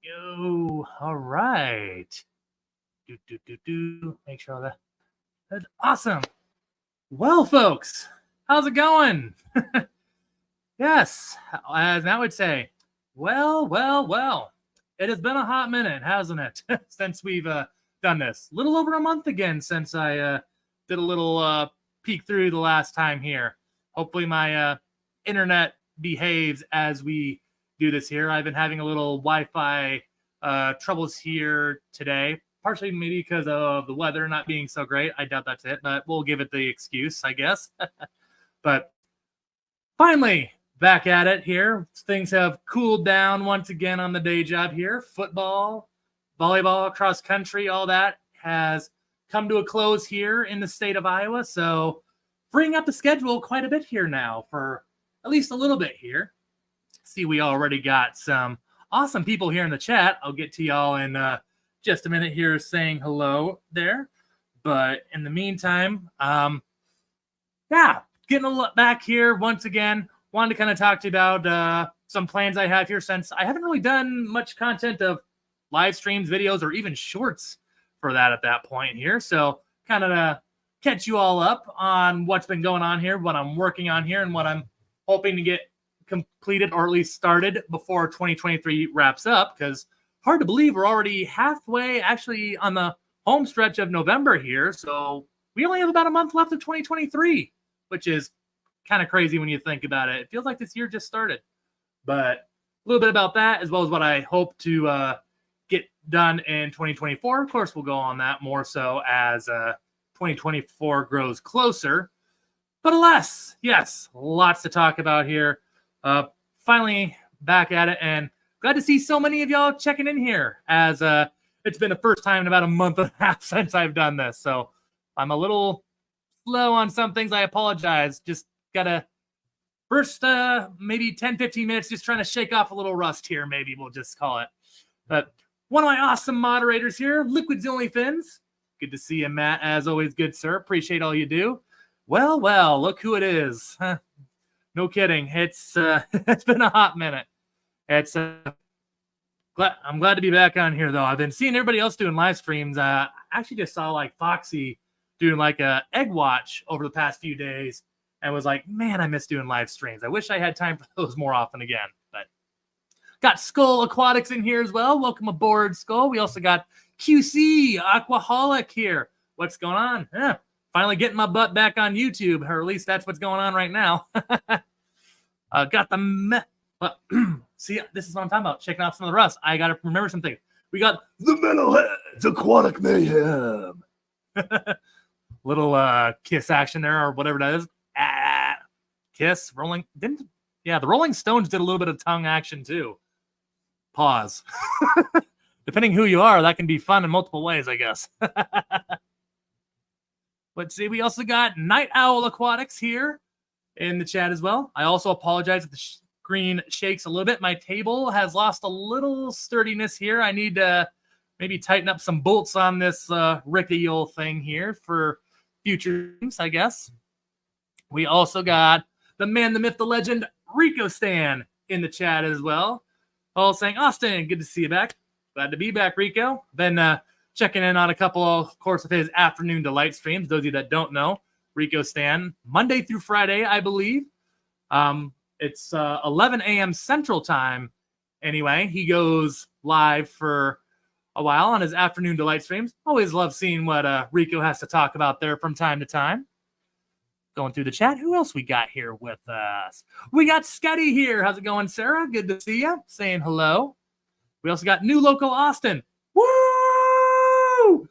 Go. All right. Make sure all that's awesome. Well, folks, how's it going? Yes, as Matt would say, well. It has been a hot minute, hasn't it? Since we've done this. Little over a month again since I did a little peek through the last time here. Hopefully my internet behaves as we do this here. I've been having a little Wi-Fi troubles here today, partially maybe because of the weather not being so great. I doubt that's it, but we'll give it the excuse, I guess. But finally, back at it here. Things have cooled down once again on the day job here. Football, volleyball, cross country, all that has come to a close here in the state of Iowa. So freeing up the schedule quite a bit here now for at least a little bit here. See, we already got some awesome people here in the chat. I'll get to y'all in just a minute here saying hello there. But in the meantime, getting a look back here once again. Wanted to kind of talk to you about some plans I have here since I haven't really done much content of live streams, videos, or even shorts for that at that point here. So kind of to catch you all up on what's been going on here, what I'm working on here, and what I'm hoping to get completed or at least started before 2023 wraps up, because hard to believe we're already halfway actually on the home stretch of November here. So we only have about a month left of 2023, which is kind of crazy when you think about it. It feels like this year just started. But a little bit about that, as well as what I hope to get done in 2024. Of course, we'll go on that more so as 2024 grows closer. But alas, yes, lots to talk about here. Finally back at it, and glad to see so many of y'all checking in here, as it's been the first time in about a month and a half since I've done this. So I'm a little slow on some things. I apologize. Just gotta first maybe 10-15 minutes just trying to shake off a little rust here, maybe we'll just call it. But one of my awesome moderators here, Liquids the Only Fins. Good to see you, Matt, as always. Good sir, appreciate all you do. Well, look who it is. No kidding, it's it's been a hot minute. It's I'm glad to be back on here, though. I've been seeing everybody else doing live streams. I actually just saw like Foxy doing like a egg watch over the past few days, and was like, man, I miss doing live streams. I wish I had time for those more often again. But got Skull Aquatics in here as well. Welcome aboard, Skull. We also got QC Aquaholic here. What's going on? Finally getting my butt back on YouTube, or at least that's what's going on right now. Got the see, this is what I'm talking about. Checking off some of the rust. I got to remember something. We got the Metalheads Aquatic Mayhem. Little kiss action there, or whatever that is. Kiss, rolling. The Rolling Stones did a little bit of tongue action too. Pause. Depending who you are, that can be fun in multiple ways, I guess. Let's see, we also got Night Owl Aquatics here in the chat as well. I also apologize if the screen shakes a little bit. My table has lost a little sturdiness here. I need to maybe tighten up some bolts on this rickety old thing here for future games, I guess. We also got the man, the myth, the legend, Rico Stan in the chat as well. All saying, Austin, good to see you back. Glad to be back, Rico. Been checking in on a couple, of course, of his afternoon delight streams. Those of you that don't know, Rico Stan, Monday through Friday, I believe. It's 11 a.m. Central Time. Anyway, he goes live for a while on his afternoon delight streams. Always love seeing what Rico has to talk about there from time to time. Going through the chat, who else we got here with us? We got Scotty here. How's it going, Sarah? Good to see you. Saying hello. We also got New Local Austin. Woo!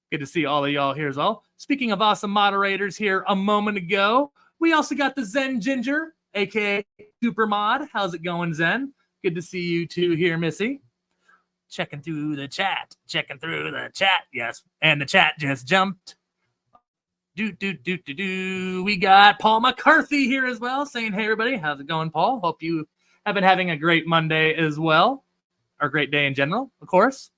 Good to see all of y'all here as well. Speaking of awesome moderators here a moment ago, we also got the Zen Ginger, a.k.a. Super Mod. How's it going, Zen? Good to see you too here, Missy. Checking through the chat. Yes, and the chat just jumped. We got Paul McCarthy here as well, saying, hey, everybody. How's it going, Paul? Hope you have been having a great Monday as well. Or a great day in general, of course.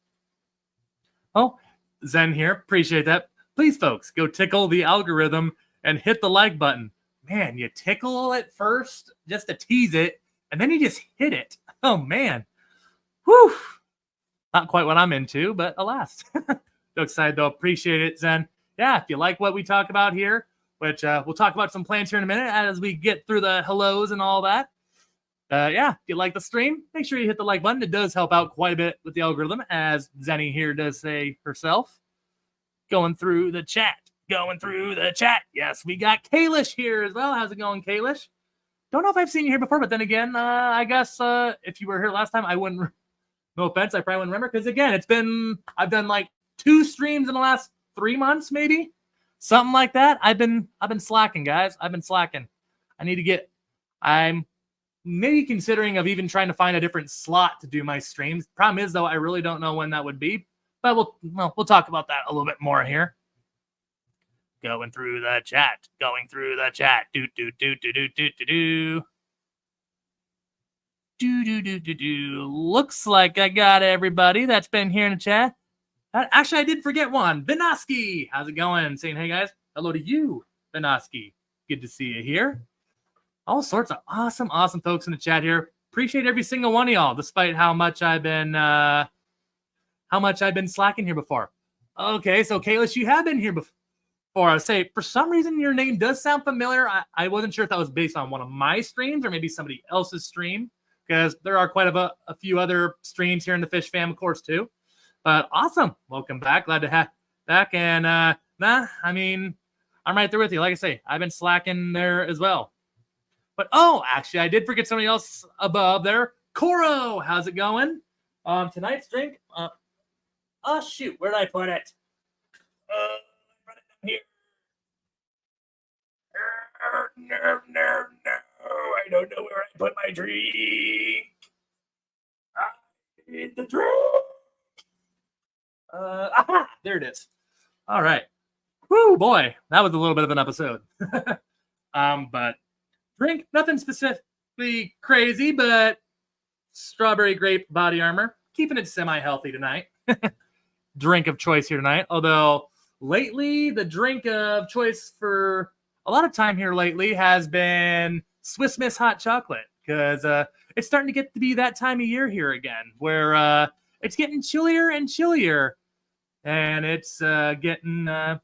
Oh, Zen here. Appreciate that. Please, folks, go tickle the algorithm and hit the like button. Man, you tickle it first just to tease it, and then you just hit it. Oh, man. Whew. Not quite what I'm into, but alas. Jokes aside, though, appreciate it, Zen. Yeah, if you like what we talk about here, which we'll talk about some plans here in a minute as we get through the hellos and all that. Yeah, if you like the stream, make sure you hit the like button. It does help out quite a bit with the algorithm, as Zenny here does say herself. Going through the chat. Yes, we got Kalish here as well. How's it going, Kalish? Don't know if I've seen you here before, but then again, I guess if you were here last time, I wouldn't. No offense, I probably wouldn't remember because again, I've done like 2 streams in the last 3 months, maybe something like that. I've been slacking, guys. I've been slacking. I'm maybe considering of even trying to find a different slot to do my streams. Problem is, though, I really don't know when that would be. But we'll talk about that a little bit more here. Going through the chat. Looks like I got everybody that's been here in the chat. Actually, I did forget one. Vinoski. How's it going? Saying, hey, guys. Hello to you, Vinoski. Good to see you here. All sorts of awesome folks in the chat here. Appreciate every single one of y'all, despite how much I've been slacking here before. Okay, so Kalish, you have been here before. I say, for some reason, your name does sound familiar. I wasn't sure if that was based on one of my streams or maybe somebody else's stream, because there are quite a few other streams here in the FishFam, of course, too. But awesome. Welcome back. Glad to have back. And I'm right there with you. Like I say, I've been slacking there as well. But, actually, I did forget somebody else above there. Koro, how's it going? Tonight's drink. Shoot. Where did I put it? Here. No. I don't know where I put my drink. I need the drink. There it is. All right. Woo, boy. That was a little bit of an episode. But drink, nothing specifically crazy, but strawberry grape body armor. Keeping it semi-healthy tonight. Drink of choice here tonight. Although lately, the drink of choice for a lot of time here lately has been Swiss Miss hot chocolate, because it's starting to get to be that time of year here again, where it's getting chillier and chillier, and it's getting a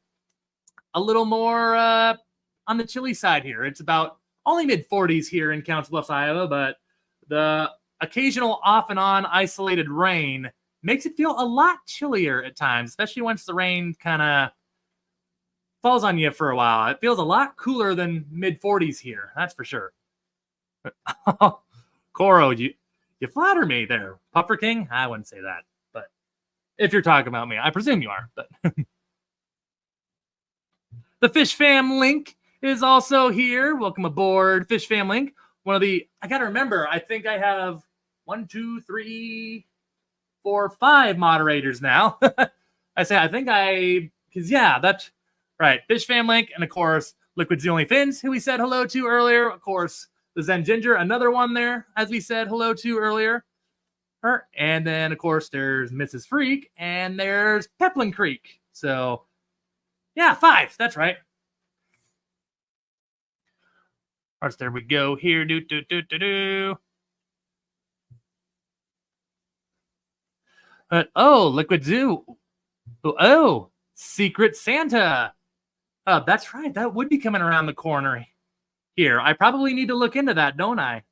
little more on the chilly side here. It's about only mid-40s here in Council Bluffs, Iowa, but the occasional off and on isolated rain makes it feel a lot chillier at times, especially once the rain kind of falls on you for a while. It feels a lot cooler than mid-40s here, that's for sure. Koro, you flatter me there. Puffer King? I wouldn't say that, but if you're talking about me, I presume you are. But the FishFam link is also here. Welcome aboard, FishFam link. I got to remember, I think I have 1, 2, 3, 4, 5 moderators now. That's right. FishFam link, and of course, Liquid's the Only Fins, who we said hello to earlier. Of course, the Zen Ginger, another one there, as we said hello to earlier. And then, of course, there's Mrs. Freak, and there's Peplin Creek. So, yeah, 5. That's right. Of course, there we go here. But, Liquid Zoo. Secret Santa. That's right. That would be coming around the corner here. I probably need to look into that, don't I?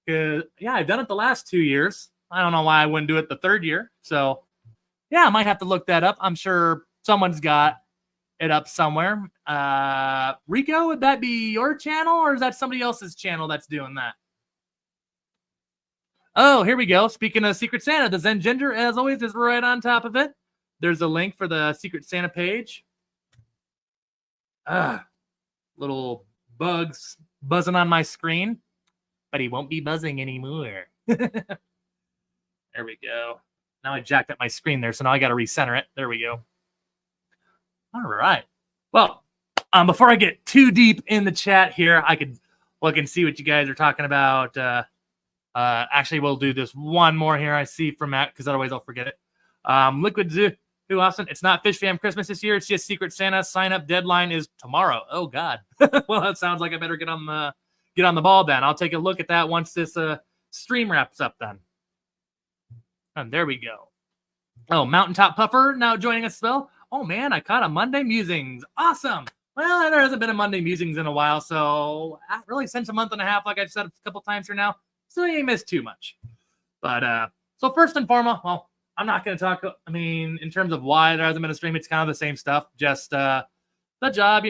Yeah, I've done it the last 2 years. I don't know why I wouldn't do it the 3rd year. So, yeah, I might have to look that up. I'm sure someone's got it up somewhere. Rico, would that be your channel, or is that somebody else's channel that's doing that? Oh, here we go. Speaking of Secret Santa, the Zen Ginger, as always, is right on top of it. There's a link for the Secret Santa page. Little bugs buzzing on my screen, but he won't be buzzing anymore. There we go. Now I jacked up my screen there, so now I got to recenter it. There we go. All right. Well, before I get too deep in the chat here, I could look and see what you guys are talking about. Actually, we'll do this one more here. I see from Matt, because otherwise I'll forget it. Liquid Zoo. Who, Austin? It's not FishFam Christmas this year. It's just Secret Santa. Sign up deadline is tomorrow. Oh God. Well, that sounds like I better get on the ball then. I'll take a look at that once this stream wraps up then. And there we go. Oh, Mountaintop Puffer now joining us as well. Oh man, I caught a Monday Musings. Awesome. Well, there hasn't been a Monday Musings in a while, so really since a month and a half, like I've said a couple times here now, so you ain't missed too much. But so first and foremost, well, I'm not going to talk. I mean, in terms of why there hasn't been a stream, it's kind of the same stuff. Just the job,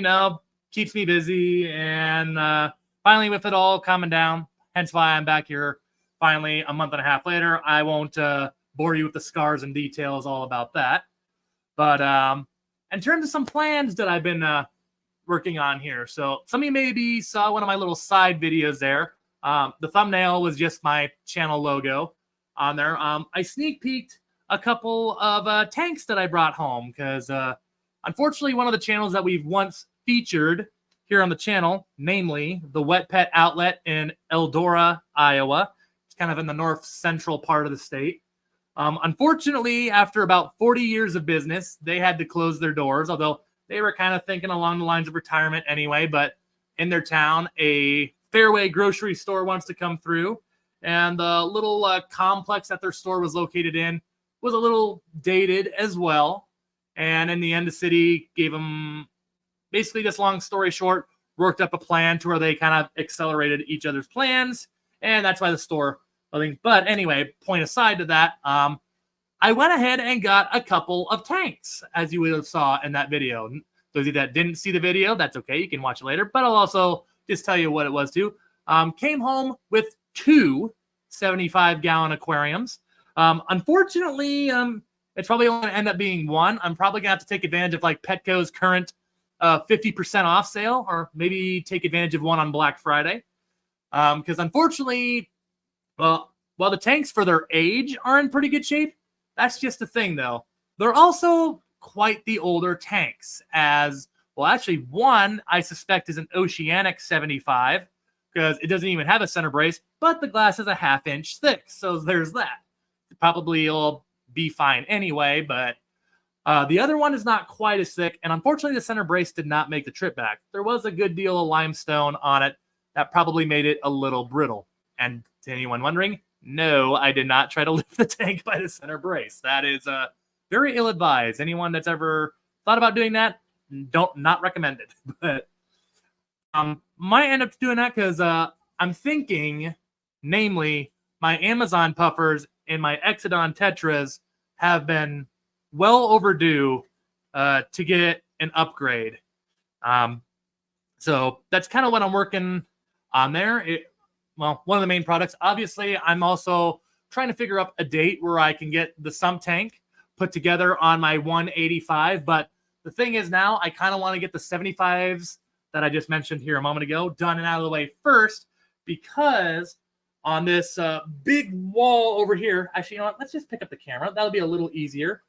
keeps me busy, and finally with it all calming down, hence why I'm back here finally a month and a half later. I won't bore you with the scars and details all about that. But in terms of some plans that I've been working on here, so some of you maybe saw one of my little side videos there. The thumbnail was just my channel logo on there. I sneak peeked a couple of tanks that I brought home because unfortunately one of the channels that we've once featured here on the channel, namely the Wet Pet Outlet in Eldora, Iowa. It's kind of in the north central part of the state. Unfortunately, after about 40 years of business, they had to close their doors, although they were kind of thinking along the lines of retirement anyway. But in their town, a Fairway grocery store wants to come through, and the little complex that their store was located in was a little dated as well. And in the end, the city gave them, basically, just long story short, worked up a plan to where they kind of accelerated each other's plans, and that's why the store. But anyway, point aside to that, I went ahead and got a couple of tanks, as you would have saw in that video. Those of you that didn't see the video, that's okay. You can watch it later. But I'll also just tell you what it was too. Came home with two 75-gallon aquariums. Unfortunately, it's probably only going to end up being one. I'm probably going to have to take advantage of like Petco's current 50% off sale, or maybe take advantage of one on Black Friday. Because unfortunately, well, while the tanks for their age are in pretty good shape, that's just the thing, though. They're also quite the older tanks. As well, actually, one I suspect is an Oceanic 75 because it doesn't even have a center brace, but the glass is a ½ inch thick. So there's that. It probably will be fine anyway, but the other one is not quite as thick. And unfortunately, the center brace did not make the trip back. There was a good deal of limestone on it that probably made it a little brittle. And to anyone wondering, no, I did not try to lift the tank by the center brace. That is very ill-advised. Anyone that's ever thought about doing that, not recommend it. But might end up doing that because I'm thinking, namely, my Amazon puffers and my Exodon Tetras have been well overdue to get an upgrade. So that's kind of what I'm working on there. Well, one of the main products. Obviously, I'm also trying to figure out a date where I can get the sump tank put together on my 185. But the thing is now, I kind of want to get the 75s that I just mentioned here a moment ago done and out of the way first, because on this big wall over here, actually, you know what? Let's just pick up the camera. That'll be a little easier.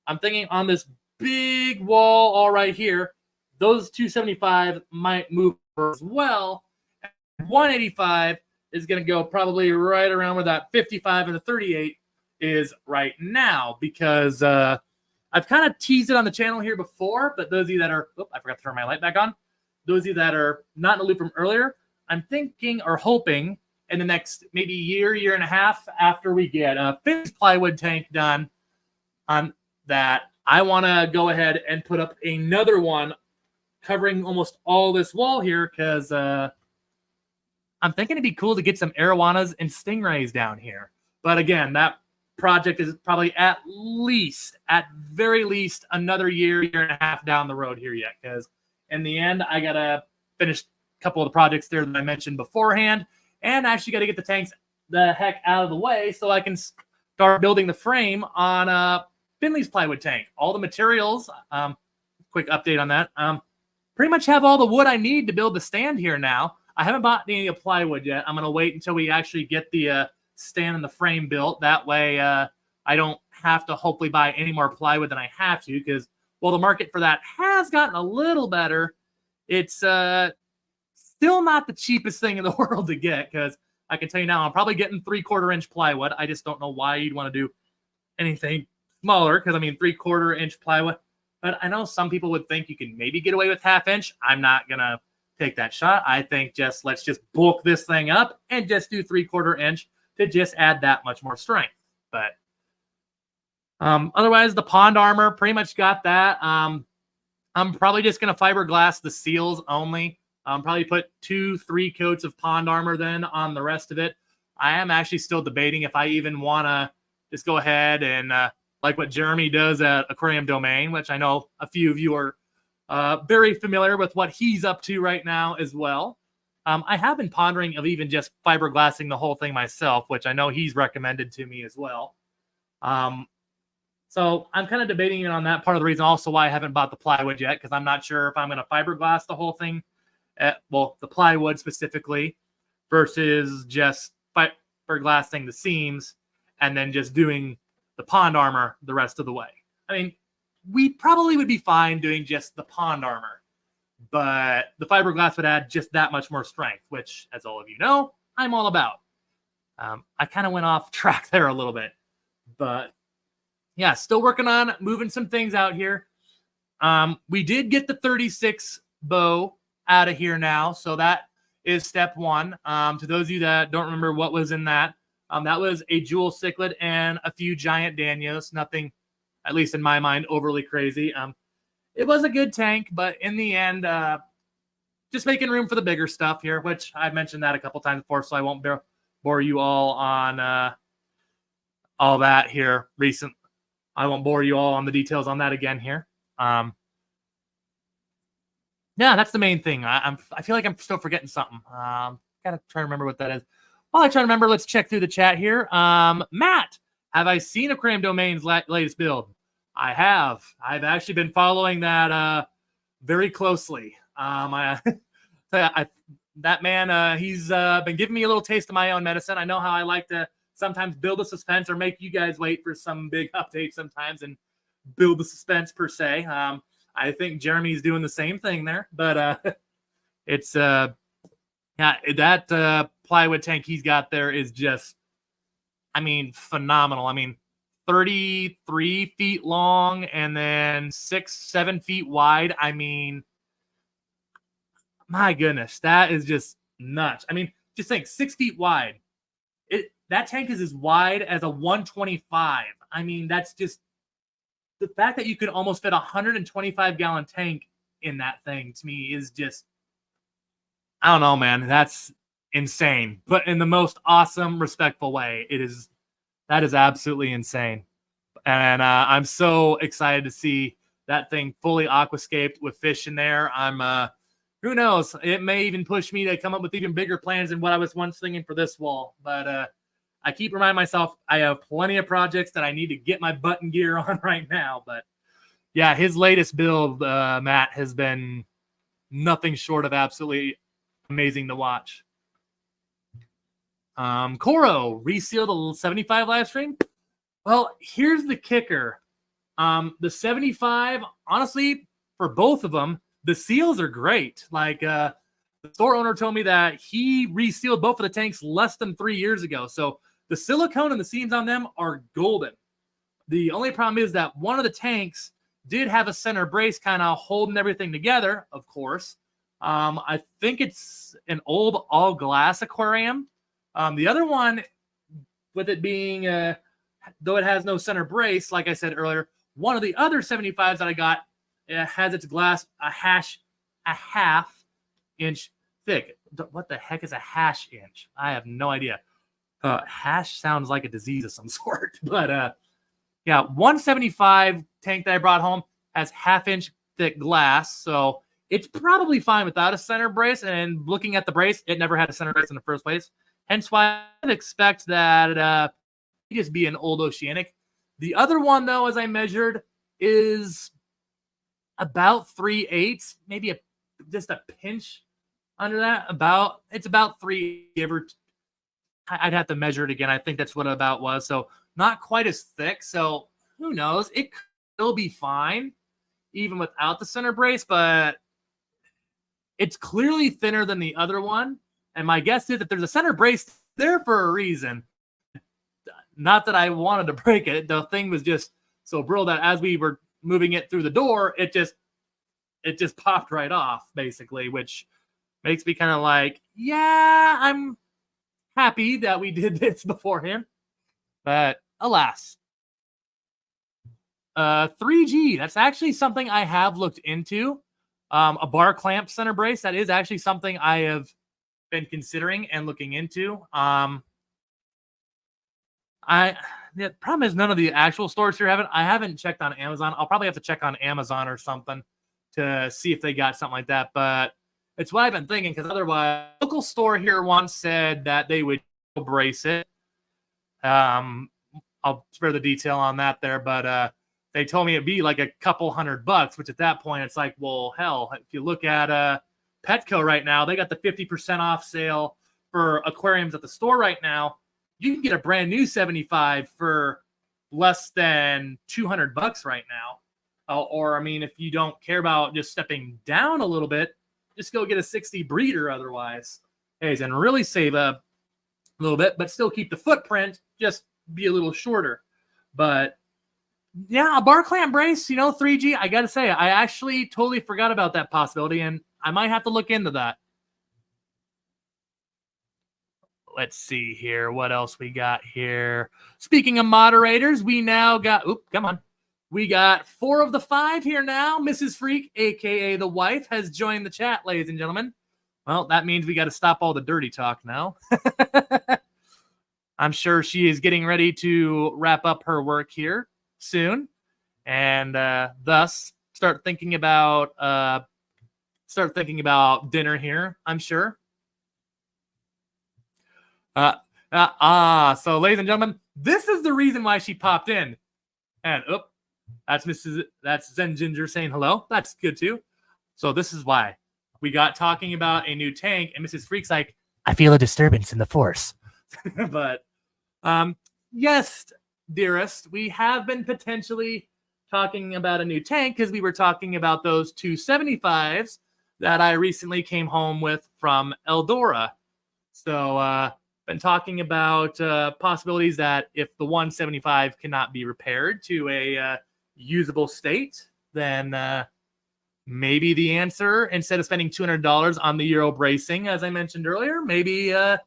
I'm thinking on this big wall all right here, those 275 might move as well. 185 is going to go probably right around where that 55 and the 38 is right now, because I've kind of teased it on the channel here before, but those of you that are, I forgot to turn my light back on. Those of you that are not in the loop from earlier, I'm thinking or hoping in the next maybe year and a half after we get a finished plywood tank done on that, I want to go ahead and put up another one covering almost all this wall here, because I'm thinking it'd be cool to get some arowanas and stingrays down here. But again, that project is probably at very least, another year and a half down the road here yet. Because in the end, I got to finish a couple of the projects there that I mentioned beforehand. And I actually got to get the tanks the heck out of the way so I can start building the frame on Finley's plywood tank. All the materials, quick update on that. Pretty much have all the wood I need to build the stand here now. I haven't bought any plywood yet. I'm going to wait until we actually get the stand and the frame built. That way I don't have to hopefully buy any more plywood than I have to, because while the market for that has gotten a little better, it's still not the cheapest thing in the world to get, because I can tell you now, I'm probably getting 3/4 inch plywood. I just don't know why you'd want to do anything smaller, because I mean 3/4 inch plywood. But I know some people would think you can maybe get away with 1/2 inch. I'm not going to take that shot. I think let's just bulk this thing up and just do 3/4 inch to just add that much more strength. But Otherwise, the pond armor, pretty much got that. I'm probably just going to fiberglass the seals only. Probably put 2-3 coats of pond armor then on the rest of it. I am actually still debating if I even want to just go ahead and like what Jeremy does at Aquarium Domain, which I know a few of you are very familiar with what he's up to right now as well. I have been pondering of even just fiberglassing the whole thing myself, which I know he's recommended to me as well. So I'm kind of debating it on that. Part of the reason also why I haven't bought the plywood yet, because I'm not sure if I'm going to fiberglass the whole thing, the plywood specifically, versus just fiberglassing the seams and then just doing the pond armor the rest of the way. I mean, we probably would be fine doing just the pond armor, but the fiberglass would add just that much more strength, which, as all of you know, I'm all about. I kind of went off track there a little bit, but yeah, still working on moving some things out here. We did get the 36 bow out of here now, so that is step one. To those of you that don't remember what was in that, that was a jewel cichlid and a few giant danios. Nothing, at least in my mind, overly crazy. It was a good tank, but in the end, just making room for the bigger stuff here, which I've mentioned that a couple times before, so I won't bore you all on all that here recent. I won't bore you all on the details on that again here. Yeah, that's the main thing. I feel like I'm still forgetting something. Gotta try to remember what that is. While I try to remember, let's check through the chat here. Matt, have I seen Aquarium Domain's latest build? I have. I've actually been following that very closely. That man, he's been giving me a little taste of my own medicine. I know how I like to sometimes build a suspense or make you guys wait for some big update sometimes and build the suspense per se. I think Jeremy's doing the same thing there, but it's yeah, that plywood tank he's got there is just, I mean, phenomenal. I mean, 33 feet long and then 6-7 feet wide. I mean, my goodness, that is just nuts. I mean, just think 6 feet wide. That tank is as wide as a 125. I mean, that's just the fact that you could almost fit a 125-gallon tank in that thing to me is just, I don't know, man. That's insane, but in the most awesome, respectful way. That is absolutely insane. And I'm so excited to see that thing fully aquascaped with fish in there. Who knows? It may even push me to come up with even bigger plans than what I was once thinking for this wall. But I keep reminding myself I have plenty of projects that I need to get my button gear on right now. But yeah, his latest build, Matt, has been nothing short of absolutely amazing to watch. Coro resealed a 75 live stream. Well, here's the kicker. The 75, honestly, for both of them, the seals are great. Like the store owner told me that he resealed both of the tanks less than 3 years ago. So the silicone and the seams on them are golden. The only problem is that one of the tanks did have a center brace kind of holding everything together, of course. I think it's an old all glass aquarium. The other one, with it being, though it has no center brace, like I said earlier, one of the other 75s that I got has its glass a half inch thick. What the heck is a hash inch? I have no idea. Hash sounds like a disease of some sort. But yeah, 175 tank that I brought home has half-inch thick glass, so it's probably fine without a center brace. And looking at the brace, it never had a center brace in the first place. Hence why I'd expect that it just be an old Oceanic. The other one, though, as I measured, is about 3/8, maybe just a pinch under that. It's about 3. I'd have to measure it again. I think that's what it about was. So not quite as thick. So who knows? It could still be fine, even without the center brace, but it's clearly thinner than the other one. And my guess is that there's a center brace there for a reason. Not that I wanted to break it. The thing was just so brittle that as we were moving it through the door, it just popped right off, basically, which makes me kind of like, yeah, I'm happy that we did this beforehand. But alas. 3G. That's actually something I have looked into. A bar clamp center brace. That is actually something I have been considering and looking into. The problem is none of the actual stores here have it. I haven't checked on Amazon. I'll probably have to check on Amazon or something to see if they got something like that. But it's what I've been thinking, because otherwise, local store here once said that they would brace it. I'll spare the detail on that there, but they told me it'd be like a couple $100, which at that point it's like, well, hell, if you look at Petco right now, they got the 50% off sale for aquariums at the store right now. You can get a brand new 75 for less than $200 right now. Or, I mean, if you don't care about just stepping down a little bit, just go get a 60 breeder otherwise. And really save a little bit, but still keep the footprint, just be a little shorter. But yeah, a bar clamp brace, 3G, I got to say, I actually totally forgot about that possibility, and I might have to look into that. Let's see here. What else we got here? Speaking of moderators, we now got, we got 4 of the 5 here now. Mrs. Freak, a.k.a. the wife, has joined the chat, ladies and gentlemen. Well, that means we got to stop all the dirty talk now. I'm sure she is getting ready to wrap up her work here soon, and thus start thinking about dinner here, I'm sure. So ladies and gentlemen, this is the reason why she popped in. And that's Zen Ginger saying hello. That's good too. So this is why we got talking about a new tank, and Mrs. Freak's like, I feel a disturbance in the force. But yes, dearest, we have been potentially talking about a new tank because we were talking about those 275s that I recently came home with from Eldora. So been talking about possibilities that if the 175 cannot be repaired to a usable state, then maybe the answer, instead of spending $200 on the Euro bracing, as I mentioned earlier, maybe a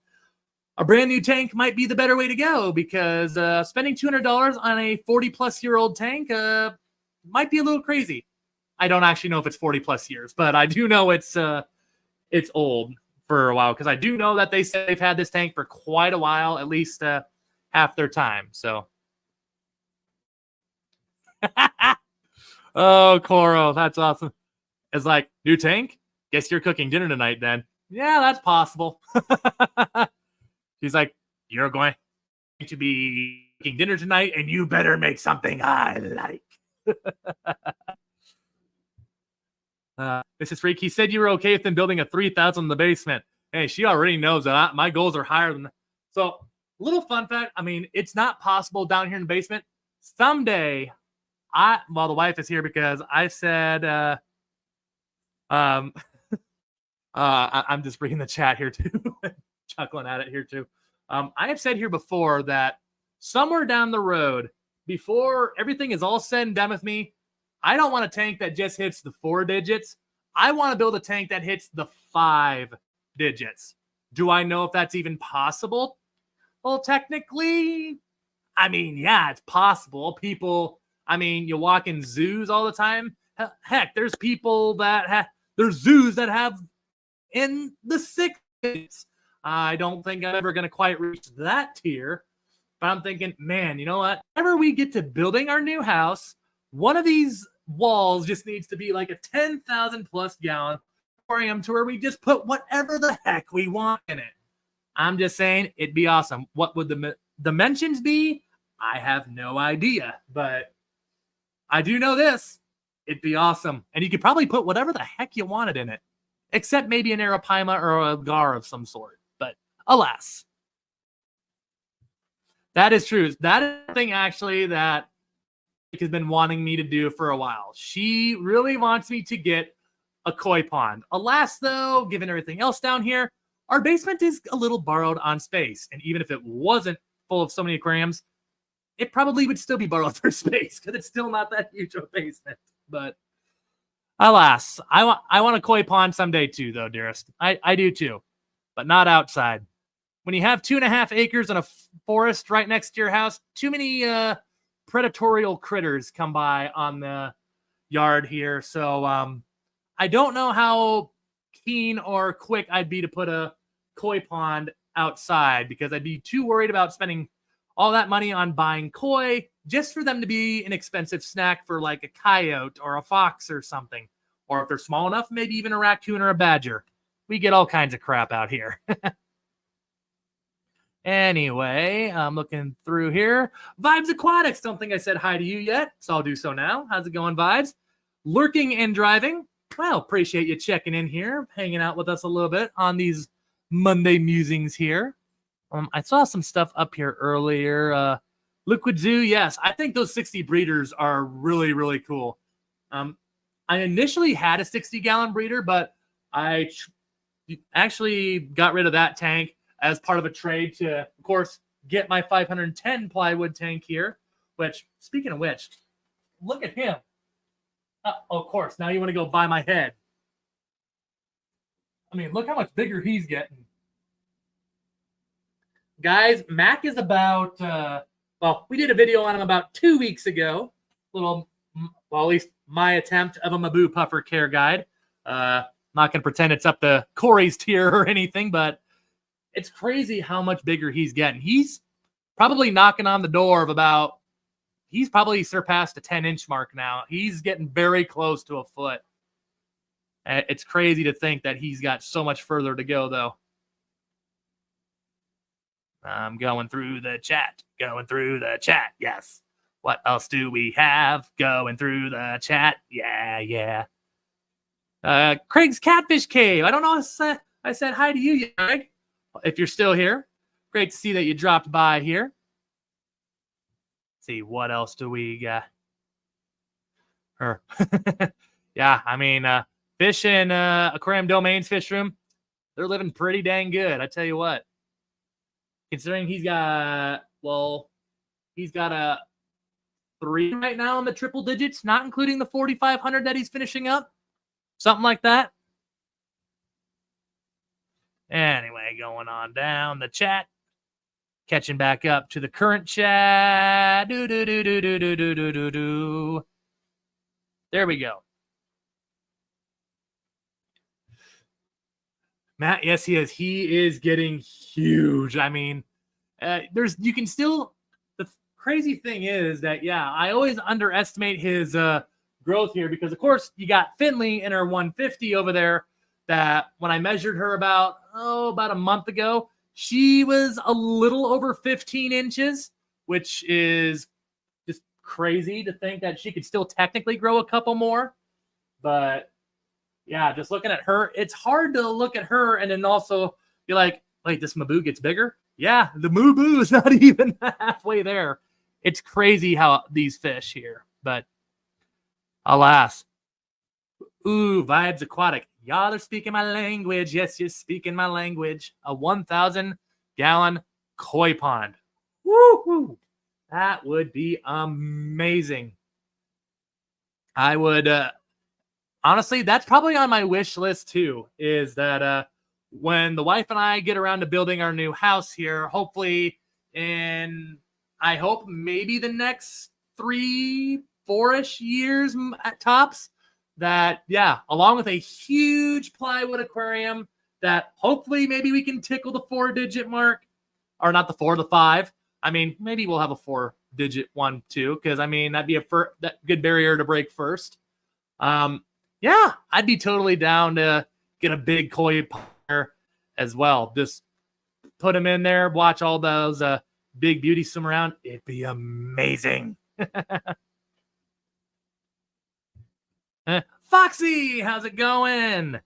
brand new tank might be the better way to go, because spending $200 on a 40-plus-year-old tank might be a little crazy. I don't actually know if it's 40-plus years, but I do know it's old for a while, because I do know that they say they've had this tank for quite a while, at least half their time. So, oh, Coro, that's awesome. It's like, new tank? Guess you're cooking dinner tonight then. Yeah, that's possible. He's like, you're going to be cooking dinner tonight, and you better make something I like. Mrs. Freak, he said you were okay with them building a 3,000 in the basement. Hey, she already knows that my goals are higher than that. So, little fun fact, I mean, it's not possible down here in the basement. Someday, the wife is here because I said, I'm just reading the chat here too, chuckling at it here too. I have said here before that somewhere down the road, before everything is all said and done with me, I don't want a tank that just hits the 4 digits. I want to build a tank that hits the 5 digits. Do I know if that's even possible? Well, technically, I mean, yeah, it's possible. People, I mean, you walk in zoos all the time. Heck, there's people that there's zoos that have in the 6 digits. I don't think I'm ever going to quite reach that tier, but I'm thinking, man, you know what? Whenever we get to building our new house, one of these walls just needs to be like a 10,000 plus gallon aquarium to where we just put whatever the heck we want in it. I'm just saying, it'd be awesome. What would the dimensions be? I have no idea, but I do know this. It'd be awesome. And you could probably put whatever the heck you wanted in it, except maybe an arapaima or a gar of some sort. But alas, that is true. That is something actually that has been wanting me to do for a while. She really wants me to get a koi pond. Alas, though, given everything else down here, our basement is a little borrowed on space. And even if it wasn't full of so many aquariums, it probably would still be borrowed for space, because it's still not that huge of a basement. But alas, I want a koi pond someday too, though, dearest. I do too, but not outside. When you have 2.5 acres and a forest right next to your house, too many predatorial critters come by on the yard here. So I don't know how keen or quick I'd be to put a koi pond outside, because I'd be too worried about spending all that money on buying koi just for them to be an expensive snack for like a coyote or a fox or something. Or if they're small enough, maybe even a raccoon or a badger. We get all kinds of crap out here. Anyway, I'm looking through here. Vibes Aquatics. Don't think I said hi to you yet, so I'll do so now. How's it going, Vibes? Lurking and driving. Well, appreciate you checking in here, hanging out with us a little bit on these Monday musings here. I saw some stuff up here earlier. Liquid Zoo, yes. I think those 60 breeders are really, really cool. I initially had a 60-gallon breeder, but I actually got rid of that tank as part of a trade to, of course, get my 510 plywood tank here, which, speaking of which, look at him. Of course, now you want to go buy my head. I mean, look how much bigger he's getting. Guys, Mac is about, well, we did a video on him about 2 weeks ago. Well, at least my attempt of a Maboo Puffer care guide. Not going to pretend it's up to Corey's tier or anything, but it's crazy how much bigger he's getting. He's probably knocking on the door of about, he's probably surpassed a 10-inch mark now. He's getting very close to a foot. It's crazy to think that he's got so much further to go, though. I'm going through the chat. Yes. What else do we have? Going through the chat. Yeah. Craig's Catfish Cave. I don't know if I said hi to you, Craig. If you're still here, great to see that you dropped by here. Let's see, what else do we got? Yeah, I mean, Fish and Aquarium Domains Fish Room, they're living pretty dang good. I tell you what. Considering he's got a 3 right now in the triple digits, not including the 4,500 that he's finishing up. Something like that. Anyway, going on down the chat. Catching back up to the current chat. There we go. Matt, yes, he is. He is getting huge. I mean, you can still, the crazy thing is that, yeah, I always underestimate his growth here because, of course, you got Finley in her 150 over there that when I measured her about a month ago, she was a little over 15 inches, which is just crazy to think that she could still technically grow a couple more. But yeah, just looking at her, it's hard to look at her and then also be like, wait, this Maboo gets bigger? Yeah, the Maboo is not even halfway there. It's crazy how these fish here, but alas. Ooh, Vibes Aquatic. Y'all are speaking my language. Yes, you're speaking my language. A 1,000-gallon koi pond. Woo-hoo. That would be amazing. I would, honestly, that's probably on my wish list too, is that when the wife and I get around to building our new house here, hopefully I hope maybe the next 3-4-ish years at tops, that, yeah, along with a huge plywood aquarium that hopefully maybe we can tickle the 4-digit mark, or not the 4, the 5. I mean, maybe we'll have a 4-digit one too, because I mean, that'd be that good barrier to break first. Yeah, I'd be totally down to get a big koi pond as well. Just put him in there, watch all those big beauties swim around. It'd be amazing. Foxy, how's it going?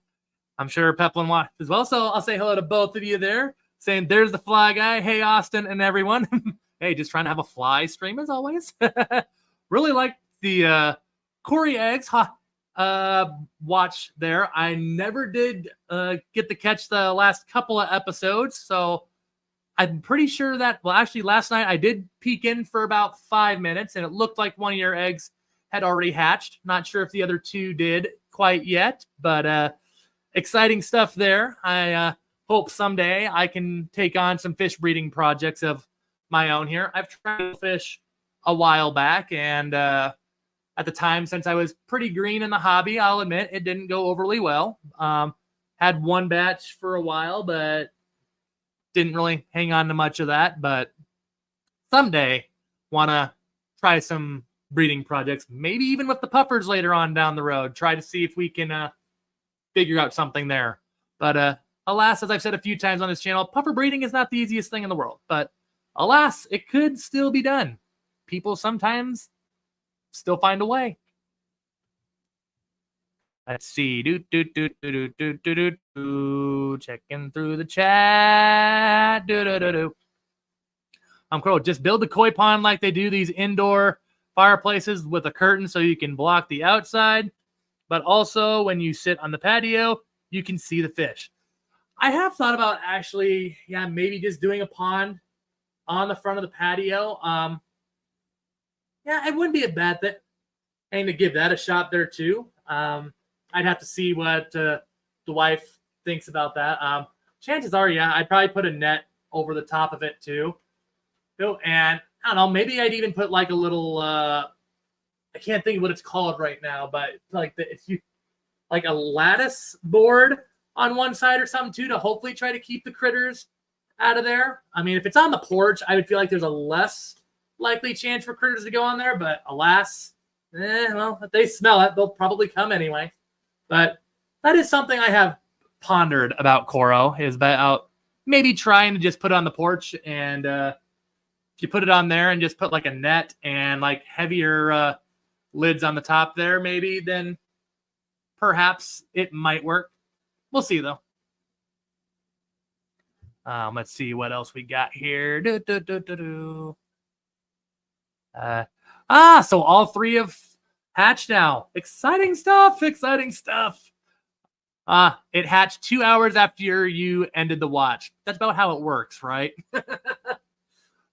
I'm sure Peplin watched as well, so I'll say hello to both of you there. Saying there's the fly guy. Hey, Austin and everyone. Hey, just trying to have a fly stream as always. Really like the Corey eggs watch there. I never did get to catch the last couple of episodes, so I'm pretty sure that, well, actually last night I did peek in for about 5 minutes, and it looked like one of your eggs had already hatched. Not sure if the other 2 did quite yet, but exciting stuff there. I hope someday I can take on some fish breeding projects of my own here. I've tried to fish a while back, and at the time, since I was pretty green in the hobby, I'll admit it didn't go overly well. Had one batch for a while, but didn't really hang on to much of that. But someday, want to try some breeding projects, maybe even with the puffers later on down the road. Try to see if we can figure out something there. But alas, as I've said a few times on this channel, puffer breeding is not the easiest thing in the world. But alas, it could still be done. People sometimes still find a way. Let's see. Checking through the chat. Crow, just build a koi pond like they do these indoor fireplaces with a curtain so you can block the outside. But also, when you sit on the patio, you can see the fish. I have thought about actually, maybe just doing a pond on the front of the patio. It wouldn't be a bad thing. And to give that a shot there too. I'd have to see what the wife thinks about that. Chances are, I'd probably put a net over the top of it too. And I don't know, maybe I'd even put like a little, I can't think of what it's called right now, but like like a lattice board on one side or something too, to hopefully try to keep the critters out of there. I mean, if it's on the porch, I would feel like there's a less likely chance for critters to go on there, but alas, if they smell it, they'll probably come anyway. But that is something I have pondered about Coro, is about maybe trying to just put it on the porch, and if you put it on there and just put like a net and like heavier lids on the top there, maybe then perhaps it might work. We'll see though. Let's see what else we got here. So all three have hatched now. Exciting stuff. It hatched 2 hours after you ended the watch. That's about how it works, right?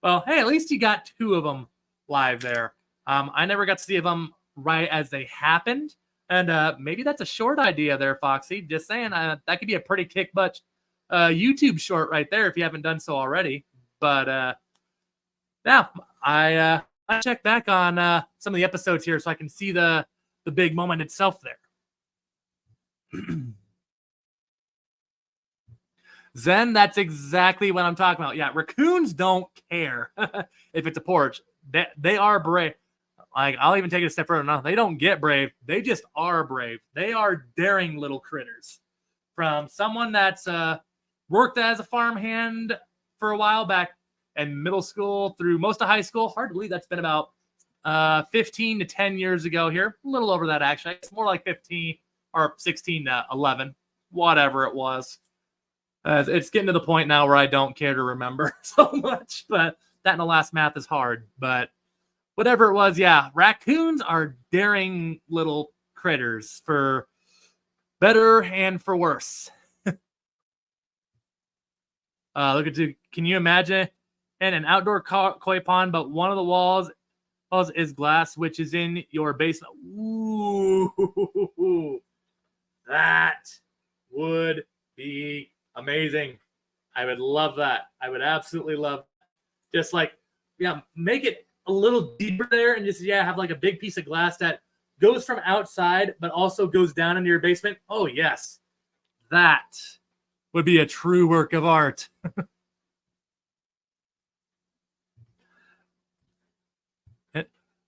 Well, hey, at least you got 2 of them live there. I never got to see them right as they happened. And maybe that's a short idea there, Foxy. Just saying, that could be a pretty kick-butt YouTube short right there if you haven't done so already. But I check back on some of the episodes here so I can see the big moment itself there. Zen, that's exactly what I'm talking about. Yeah, raccoons don't care if it's a porch. They are brave. Like, I'll even take it a step further. No, they don't get brave. They just are brave. They are daring little critters. From someone that's worked as a farmhand for a while back in middle school through most of high school. Hard to believe that's been about 15 to 10 years ago here. A little over that, actually. It's more like 15 or 16 to 11, whatever it was. It's getting to the point now where I don't care to remember so much, but that in the last math is hard. But whatever it was, raccoons are daring little critters for better and for worse. Look at you. Can you imagine an outdoor koi pond, but one of the walls is glass, which is in your basement? Ooh, that would be amazing. I would love that. I would absolutely love that. Just like, make it a little deeper there and just, have like a big piece of glass that goes from outside, but also goes down into your basement. Oh, yes. That would be a true work of art.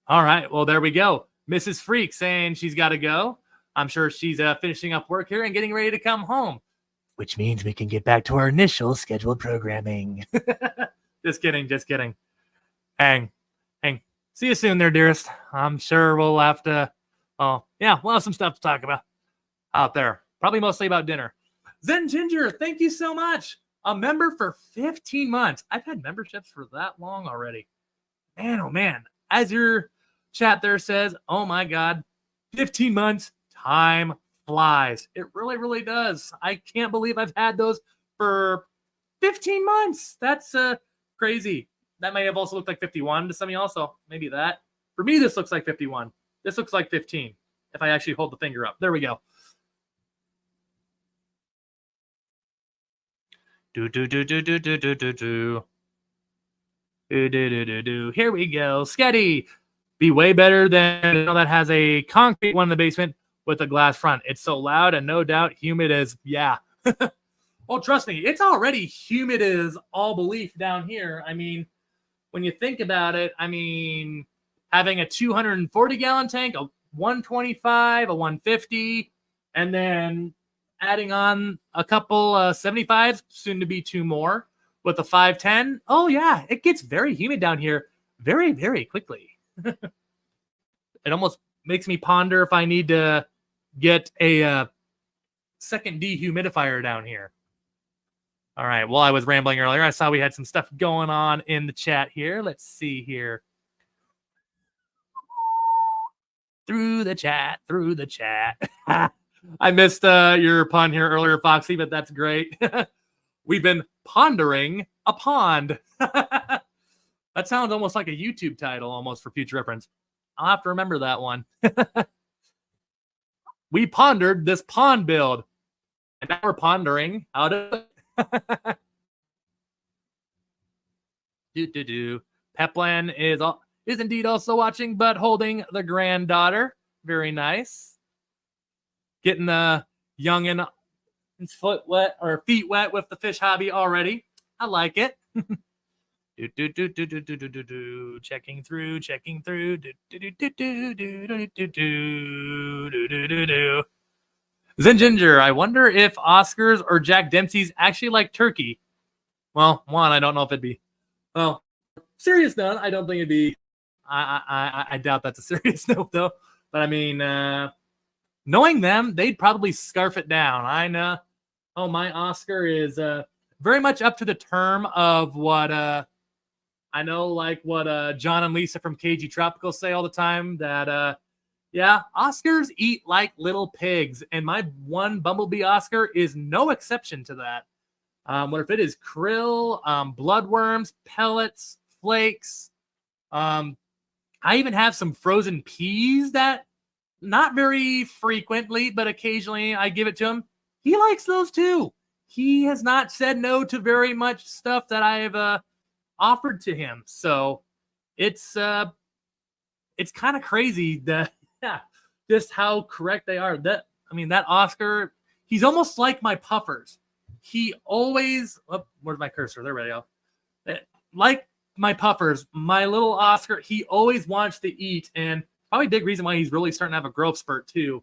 All right. Well, there we go. Mrs. Freak saying she's got to go. I'm sure she's finishing up work here and getting ready to come home, which means we can get back to our initial scheduled programming. Just kidding. Hang. See you soon there, dearest. I'm sure we'll have to, we'll have some stuff to talk about out there. Probably mostly about dinner. Zen Ginger, thank you so much. A member for 15 months. I've had memberships for that long already. Man, oh man. As your chat there says, oh my God, 15 months, time flies. It really, really does. I can't believe I've had those for 15 months. That's crazy. That may have also looked like 51 to some of y'all, so maybe that. For me, this looks like 51. This looks like 15, if I actually hold the finger up. There we go. Here we go. Sketty. Be way better than that has a concrete one in the basement with a glass front. It's so loud and no doubt humid as, yeah. Oh, trust me, it's already humid as all belief down here. I mean, when you think about it, I mean, having a 240-gallon tank, a 125, a 150, and then adding on a couple 75s, soon to be 2 more, with a 510. Oh, yeah, it gets very humid down here very, very quickly. It almost makes me ponder if I need to get a second dehumidifier down here. All right, well, I was rambling earlier. I saw we had some stuff going on in the chat here. Let's see here. Through the chat. I missed your pun here earlier, Foxy, but that's great. We've been pondering a pond. That sounds almost like a YouTube title, almost for future reference. I'll have to remember that one. We pondered this pond build, and now we're pondering how to Peplan is indeed also watching, but holding the granddaughter. Very nice. Getting the youngin' feet wet with the fish hobby already. I like it. Checking through. Zen Ginger, I wonder if Oscars or Jack Dempsey's actually like turkey. Well, one, I don't know if it'd be. Well, serious note, I don't think it'd be. I doubt that's a serious note though. But I mean, knowing them, they'd probably scarf it down. I know. Oh, my Oscar is very much up to the term of what I know, like what John and Lisa from KG Tropical say all the time. That yeah, Oscars eat like little pigs, and my one Bumblebee Oscar is no exception to that. What if it is krill, bloodworms, pellets, flakes? I even have some frozen peas that not very frequently, but occasionally I give it to him. He likes those too. He has not said no to very much stuff that I've offered to him. So it's kind of crazy that just how correct they are. That Oscar, he's almost like my puffers. He always where's my cursor? There we go. Like my puffers, my little Oscar, he always wants to eat, and probably a big reason why he's really starting to have a growth spurt too.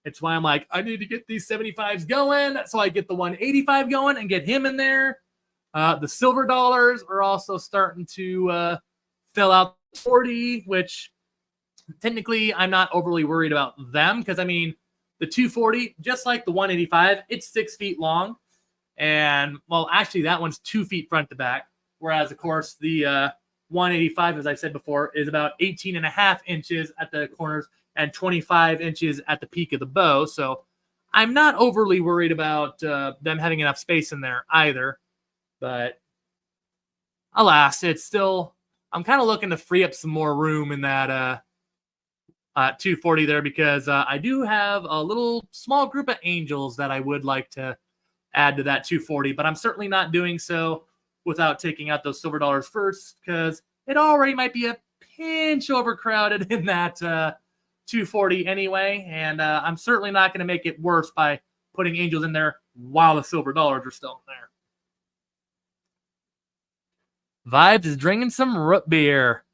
It's why I'm like, I need to get these 75s going, so I get the 185 going and get him in there. The silver dollars are also starting to fill out 40, which technically I'm not overly worried about them because, I mean, the 240, just like the 185, it's 6 feet long. And, well, actually, that one's 2 feet front to back. Whereas, of course, the 185, as I said before, is about 18 and a half inches at the corners and 25 inches at the peak of the bow. So I'm not overly worried about them having enough space in there either. But alas, it's still, I'm kind of looking to free up some more room in that 240 there because I do have a little small group of angels that I would like to add to that 240, but I'm certainly not doing so without taking out those silver dollars first because it already might be a pinch overcrowded in that 240 anyway, and I'm certainly not going to make it worse by putting angels in there while the silver dollars are still in there. Vibes is drinking some root beer.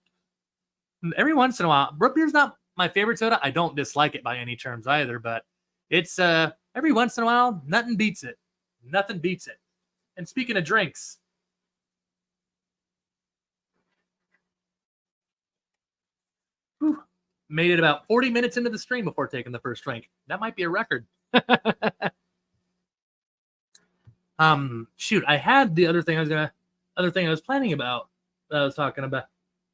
Every once in a while, root beer's not my favorite soda. I don't dislike it by any terms either, but it's every once in a while, nothing beats it. Nothing beats it. And speaking of drinks, made it about 40 minutes into the stream before taking the first drink. That might be a record. Shoot, I had the other thing I was planning about that I was talking about.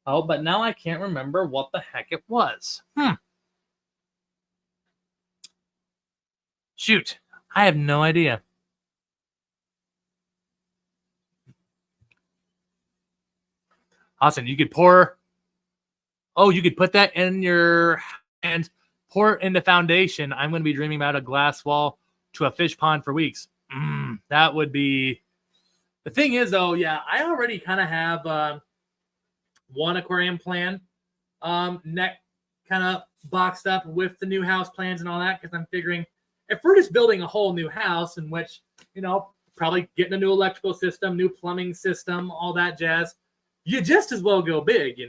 Oh, but now I can't remember what the heck it was. Shoot, I have no idea. Austin, you could pour. Oh, you could put that in your hand, pour it into foundation. I'm going to be dreaming about a glass wall to a fish pond for weeks. That would be. The thing is, though, yeah, I already kind of have one aquarium plan, neck kind of boxed up with the new house plans and all that, because I'm figuring if we're just building a whole new house in which, probably getting a new electrical system, new plumbing system, all that jazz, you just as well go big,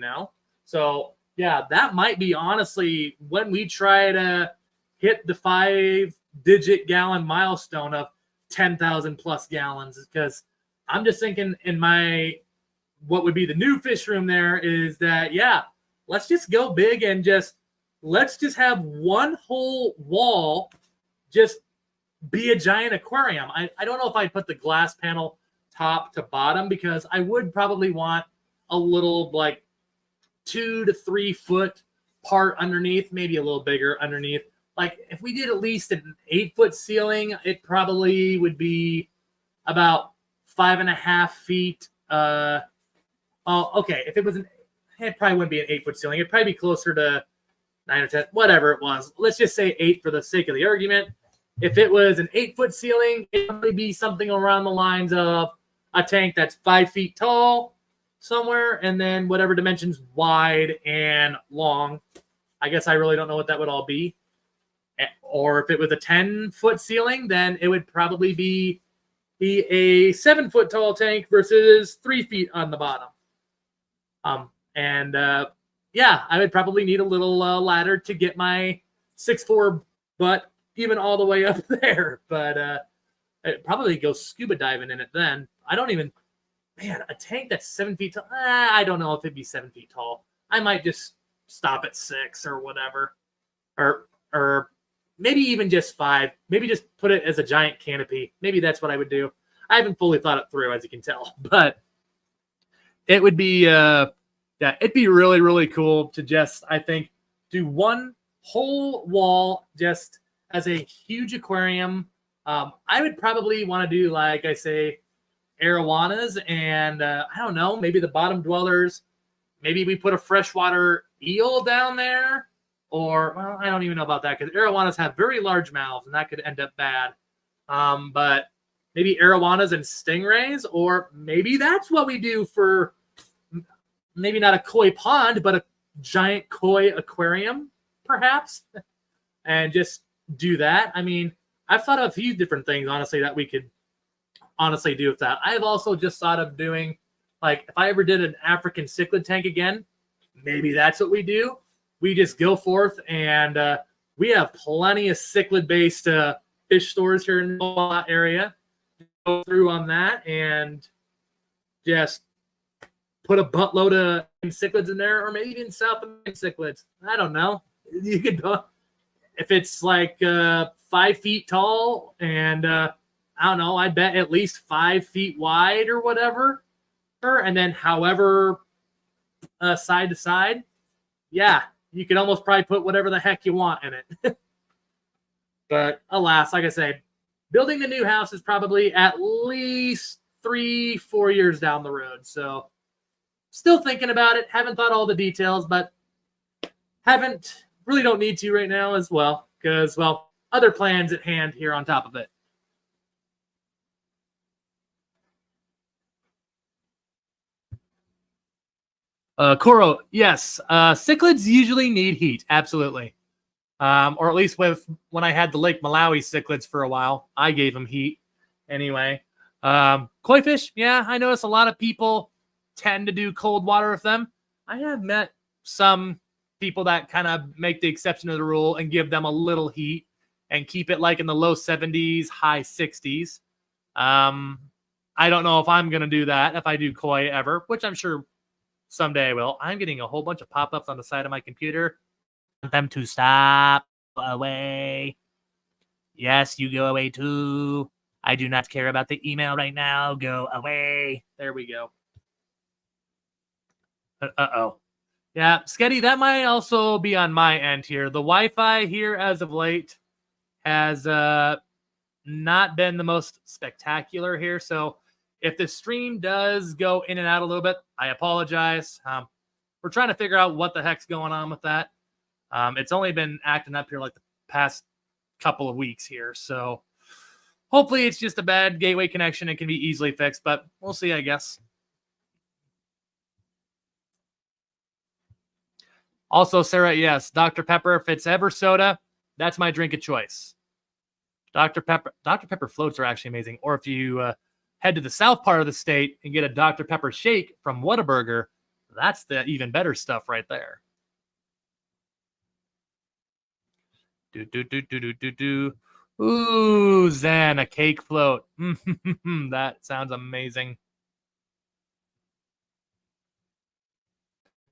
So yeah, that might be honestly when we try to hit the 5-digit gallon milestone of 10,000 plus gallons, because I'm just thinking in what would be the new fish room there is that, yeah, let's just go big and let's just have one whole wall just be a giant aquarium. I don't know if I'd put the glass panel top to bottom, because I would probably want a little 2 to 3 foot part underneath, maybe a little bigger underneath. Like if we did at least an 8-foot ceiling, it probably would be about 5.5 feet. Okay. If it probably wouldn't be an 8-foot ceiling. It'd probably be closer to 9 or 10, whatever it was. Let's just say 8 for the sake of the argument. If it was an 8-foot ceiling, it'd probably be something around the lines of a tank that's 5 feet tall somewhere, and then whatever dimensions wide and long. I guess I really don't know what that would all be. Or if it was a 10-foot ceiling, then it would probably be a 7-foot tall tank versus 3 feet on the bottom. Yeah, I would probably need a little ladder to get my 6'4" butt even all the way up there. But I'd probably go scuba diving in it then. A tank that's 7 feet tall, I don't know if it'd be 7 feet tall. I might just stop at 6 or whatever. Or maybe even just 5. Maybe just put it as a giant canopy. Maybe that's what I would do. I haven't fully thought it through, as you can tell. But it would be, it'd be really, really cool to just, I think, do one whole wall just as a huge aquarium. I would probably want to do, like I say, arowanas and I don't know, maybe the bottom dwellers. Maybe we put a freshwater eel down there, or well, I don't even know about that, because arowanas have very large mouths and that could end up bad. But maybe arowanas and stingrays, or maybe that's what we do for maybe not a koi pond, but a giant koi aquarium, perhaps, and just do that. I mean, I've thought of a few different things, honestly, that we could honestly do with that. I've also just thought of doing, like, if I ever did an African cichlid tank again, maybe that's what we do. We just go forth and we have plenty of cichlid-based fish stores here in the area. Go through on that and just put a buttload of cichlids in there, or maybe even South American cichlids. I don't know. You could go if it's like 5 feet tall and I don't know, I bet at least 5 feet wide or whatever. And then however side to side, yeah, you could almost probably put whatever the heck you want in it. But alas, like I say, building the new house is probably at least 3-4 years down the road. So still thinking about it. Haven't thought all the details, but really don't need to right now as well, because, well, other plans at hand here on top of it. Koro, yes. Cichlids usually need heat. Absolutely. Or at least when I had the Lake Malawi cichlids for a while, I gave them heat anyway. Koi fish, yeah, I notice a lot of people tend to do cold water with them. I have met some people that kind of make the exception to the rule and give them a little heat and keep it like in the low 70s, high 60s. I don't know if I'm going to do that if I do koi ever, which I'm sure someday I will. I'm getting a whole bunch of pop-ups on the side of my computer. I want them to stop. Go away. Yes, you go away too. I do not care about the email right now. Go away. There we go. Uh-oh. Yeah, Sketty, that might also be on my end here. The Wi-Fi here as of late has not been the most spectacular here. So if the stream does go in and out a little bit, I apologize. We're trying to figure out what the heck's going on with that. It's only been acting up here like the past couple of weeks here. So hopefully it's just a bad gateway connection. It can be easily fixed, but we'll see, I guess. Also, Sarah, yes, Dr. Pepper. If it's ever soda, that's my drink of choice. Dr. Pepper floats are actually amazing. Or if you head to the south part of the state and get a Dr. Pepper shake from Whataburger, that's the even better stuff right there. Ooh, Zen, a cake float. That sounds amazing.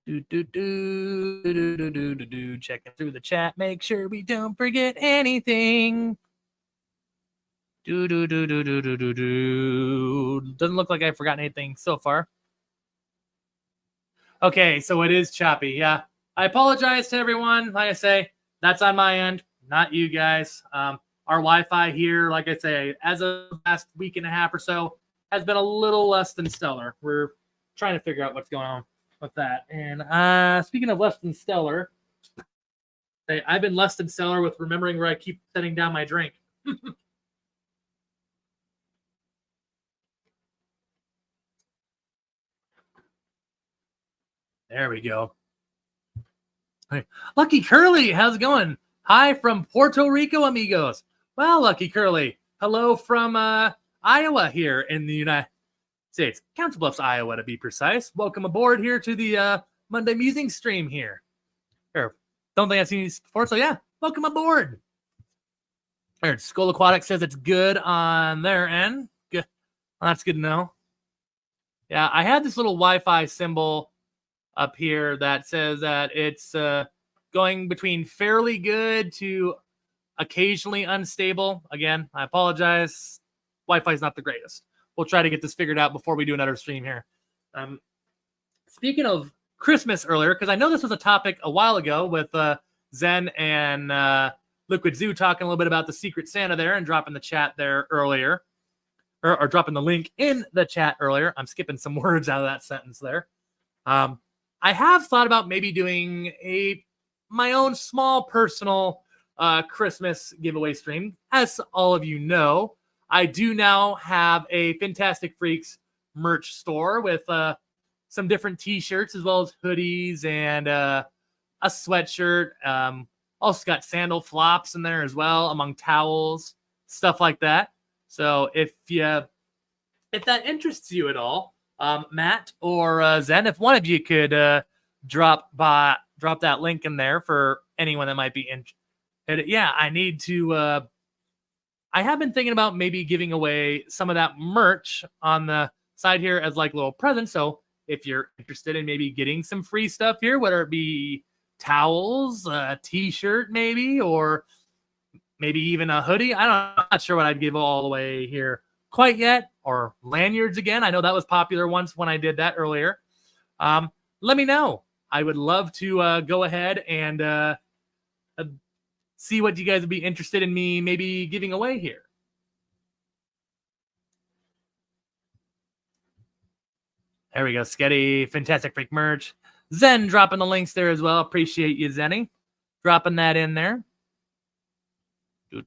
Checking through the chat, make sure we don't forget anything. Doesn't look like I've forgotten anything so far. Okay, so it is choppy. Yeah, I apologize to everyone. Like I say, that's on my end, not you guys. Our Wi-Fi here, like I say, as of the last week and a half or so, has been a little less than stellar. We're trying to figure out what's going on with that. And speaking of less than stellar, I've been less than stellar with remembering where I keep setting down my drink. There we go. Hey, Lucky Curly, how's it going? Hi from Puerto Rico, amigos. Well, Lucky Curly, hello from Iowa here in the United States. Council Bluffs, Iowa, to be precise. Welcome aboard here to the Monday Musings stream here. Don't think I've seen you before, so yeah, welcome aboard. Skull Aquatic says it's good on their end. Good. Well, that's good to know. Yeah, I had this little Wi-Fi symbol up here that says that it's going between fairly good to occasionally unstable. Again, I apologize. Wi-Fi is not the greatest. We'll try to get this figured out before we do another stream here. Speaking of Christmas earlier, because I know this was a topic a while ago with Zen and Liquid Zoo talking a little bit about the Secret Santa there and dropping the chat there earlier, or dropping the link in the chat earlier. I'm skipping some words out of that sentence there. I have thought about maybe doing my own small personal Christmas giveaway stream. As all of you know, I do now have a Fantastic Freaks merch store with some different t-shirts as well as hoodies and a sweatshirt. Also got sandal flops in there as well, among towels, stuff like that. So if that interests you at all, Matt or Zen, if one of you could drop that link in there for anyone that might be interested. Yeah, I need to. I have been thinking about maybe giving away some of that merch on the side here as like little presents. So if you're interested in maybe getting some free stuff here, whether it be towels, a t-shirt maybe, or maybe even a hoodie. I'm not sure what I'd give all the way here quite yet, or lanyards again. I know that was popular once when I did that earlier. Let me know. I would love to go ahead and see what you guys would be interested in me maybe giving away here. There we go. Sketty, Fantastic Freak merch. Zen dropping the links there as well. Appreciate you, Zenny. Dropping that in there. Oh,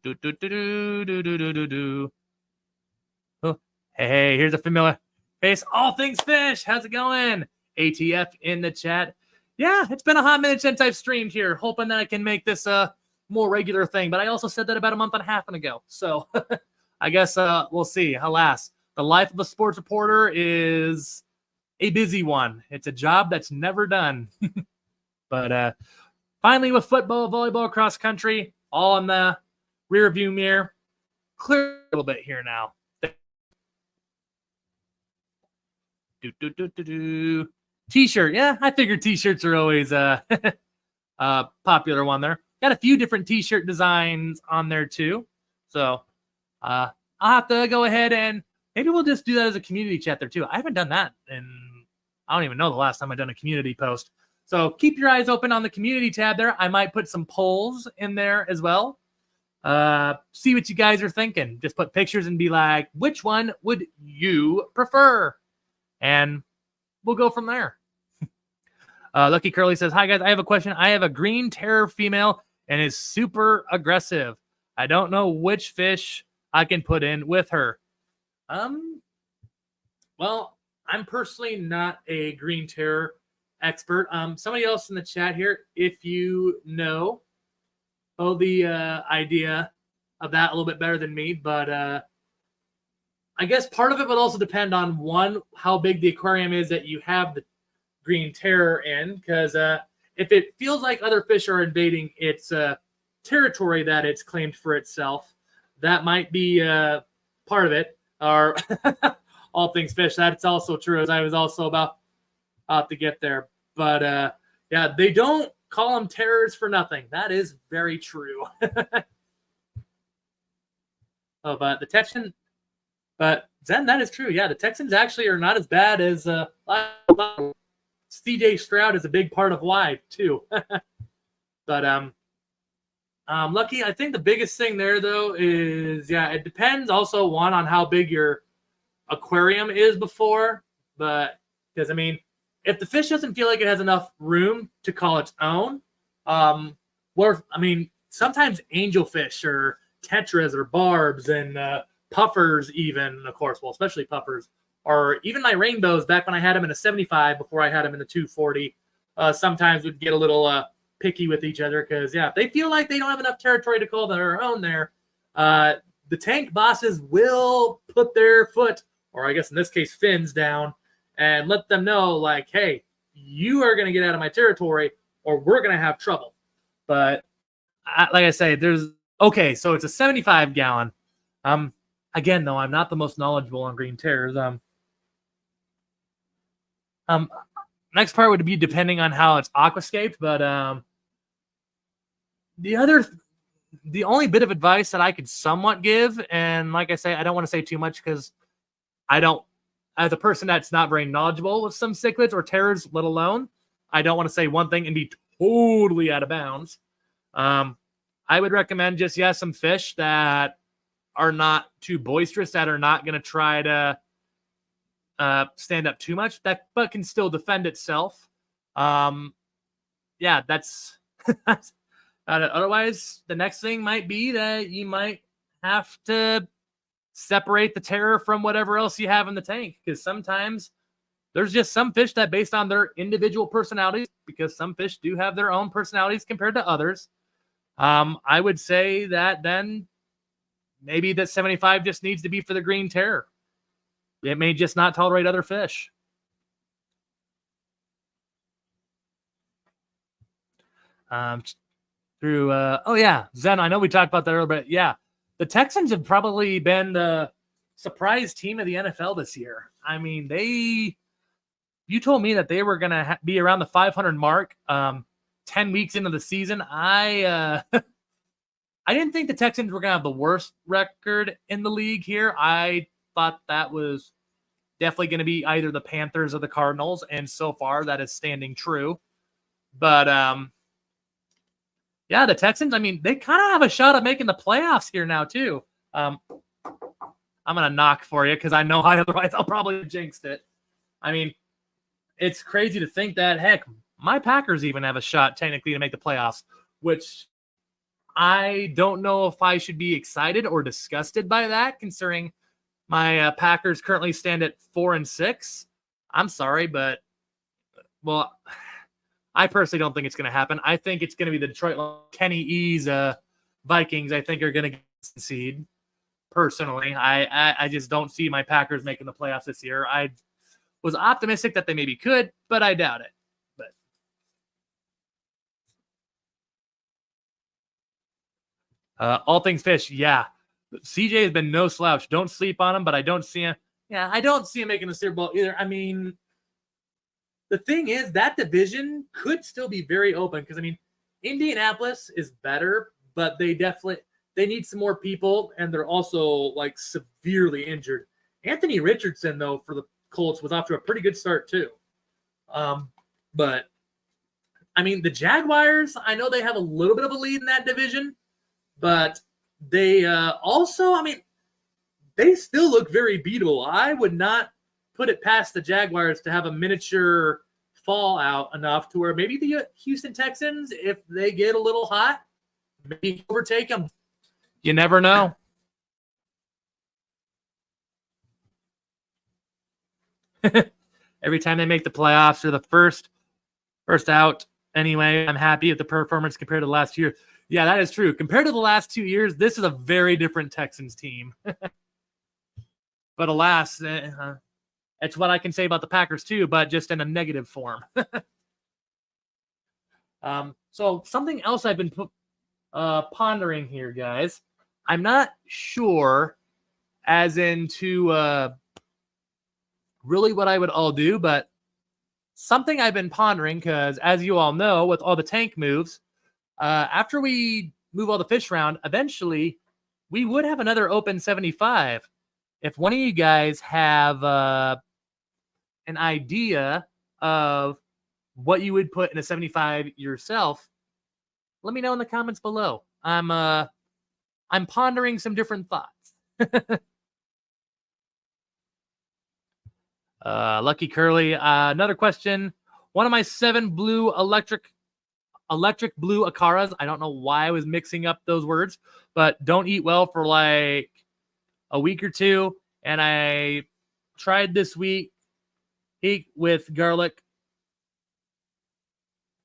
hey, here's a familiar face. All Things Fish. How's it going? ATF in the chat. Yeah, it's been a hot minute since I've streamed here. Hoping that I can make this a more regular thing. But I also said that about a month and a half ago. So I guess we'll see. Alas, the life of a sports reporter is a busy one. It's a job that's never done. But finally, with football, volleyball, cross country, all in the rear view mirror, clear a little bit here now. T-shirt, yeah, I figured t-shirts are always a popular one there. Got a few different t-shirt designs on there too. So I'll have to go ahead and maybe we'll just do that as a community chat there too. I haven't done that in, I don't even know the last time I've done a community post. So keep your eyes open on the community tab there. I might put some polls in there as well. See what you guys are thinking. Just put pictures and be like, which one would you prefer? And we'll go from there. Lucky Curly says, hi guys, I have a question. I have a green terror female and is super aggressive. I don't know which fish I can put in with her. Well, I'm personally not a green terror expert. Somebody else in the chat here, if you know the idea of that a little bit better than me, but I guess part of it would also depend on, one, how big the aquarium is that you have the green terror in, because if it feels like other fish are invading its territory that it's claimed for itself, that might be part of it. Or all things fish, that's also true, as I was also about to get there. But yeah, they don't call them terrors for nothing. That is very true. Oh, but the Texans, but Zen, that is true. Yeah, the Texans actually are not as bad as CJ Stroud is a big part of why too. But Lucky, I think the biggest thing there though is, yeah, it depends also, one, on how big your aquarium is before, but because I mean, if the fish doesn't feel like it has enough room to call its own, sometimes angelfish or tetras or barbs and puffers, even, of course, well, especially puffers, or even my rainbows back when I had them in a 75 before I had them in the 240, sometimes would get a little picky with each other because, yeah, if they feel like they don't have enough territory to call their own there, the tank bosses will put their foot, or I guess in this case, fins down, and let them know, like, hey, you are going to get out of my territory or we're going to have trouble. But like I say, okay, so it's a 75 gallon. Again, though, I'm not the most knowledgeable on green terrors. Next part would be depending on how it's aquascaped, but the only bit of advice that I could somewhat give, and like I say, I don't want to say too much because I don't, as a person that's not very knowledgeable with some cichlids or terrors, let alone, I don't want to say one thing and be totally out of bounds. I would recommend just, some fish that are not too boisterous, that are not going to try to stand up too much, but can still defend itself. That's otherwise, the next thing might be that you might have to separate the terror from whatever else you have in the tank, because sometimes there's just some fish that, based on their individual personalities, because some fish do have their own personalities compared to others, I would say that then maybe that 75 just needs to be for the green terror. It may just not tolerate other fish. Zen, I know we talked about that earlier, but yeah, the Texans have probably been the surprise team of the NFL this year. I mean, you told me that they were going to be around the 500 mark 10 weeks into the season. I didn't think the Texans were going to have the worst record in the league here. I thought that was definitely going to be either the Panthers or the Cardinals, and so far that is standing true. But the Texans, I mean, they kind of have a shot at making the playoffs here now too. I'm going to knock for you because I know otherwise I'll probably jinxed it. I mean, it's crazy to think that, heck, my Packers even have a shot technically to make the playoffs, which I don't know if I should be excited or disgusted by that, considering my Packers currently stand at 4-6. I'm sorry, but, well, I personally don't think it's going to happen. I think it's going to be the Detroit Kenny E's Vikings. I think are going to concede. Personally, I just don't see my Packers making the playoffs this year. I was optimistic that they maybe could, but I doubt it. But all things fish, yeah. CJ has been no slouch. Don't sleep on him, but I don't see him. Yeah, I don't see him making the Super Bowl either. I mean, the thing is, that division could still be very open because, I mean, Indianapolis is better, but they need some more people, and they're also, like, severely injured. Anthony Richardson, though, for the Colts was off to a pretty good start, too. But, I mean, the Jaguars, I know they have a little bit of a lead in that division, but they also, I mean, they still look very beatable. I would not put it past the Jaguars to have a miniature fallout enough to where maybe the Houston Texans, if they get a little hot, maybe overtake them. You never know. Every time they make the playoffs, they're the first First out, anyway, I'm happy with the performance compared to the last year. Yeah, that is true. Compared to the last 2 years, this is a very different Texans team. But alas, it's what I can say about the Packers too, but just in a negative form. So something else I've been pondering here, guys. I'm not sure as into really what I would all do, but something I've been pondering, because as you all know, with all the tank moves, after we move all the fish around, eventually we would have another open 75. If one of you guys have an idea of what you would put in a 75 yourself, let me know in the comments below. I'm pondering some different thoughts. Lucky Curly, another question. One of my 7 blue electric blue Akaras. I don't know why I was mixing up those words, but don't eat well for like a week or two. And I tried this week with garlic,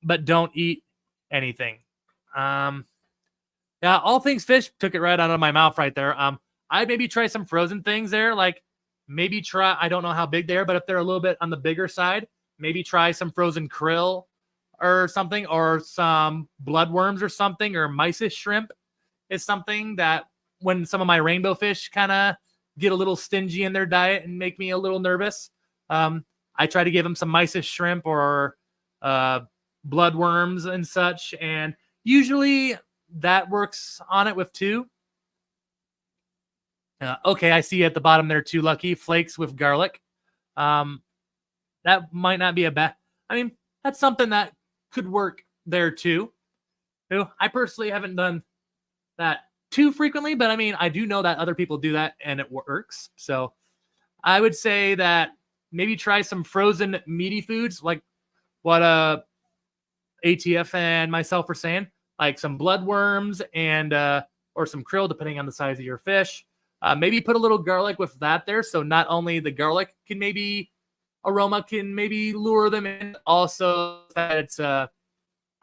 but don't eat anything. Yeah, all things fish, took it right out of my mouth right there. I'd maybe try some frozen things there, like maybe try, I don't know how big they are, but if they're a little bit on the bigger side, maybe try some frozen krill or something, or some bloodworms or something, or mysis shrimp is something that when some of my rainbow fish kind of get a little stingy in their diet and make me a little nervous, I try to give them some mysis shrimp or bloodworms and such, and usually that works on it with 2. Okay, I see at the bottom there 2 Lucky flakes with garlic. That might not be a bad. I mean, that's something that could work there too. I personally haven't done that too frequently, but I mean, I do know that other people do that and it works. So I would say that maybe try some frozen meaty foods, like what ATF and myself were saying, like some bloodworms and or some krill, depending on the size of your fish. Maybe put a little garlic with that there, so not only the garlic can maybe aroma can maybe lure them in, also that it's a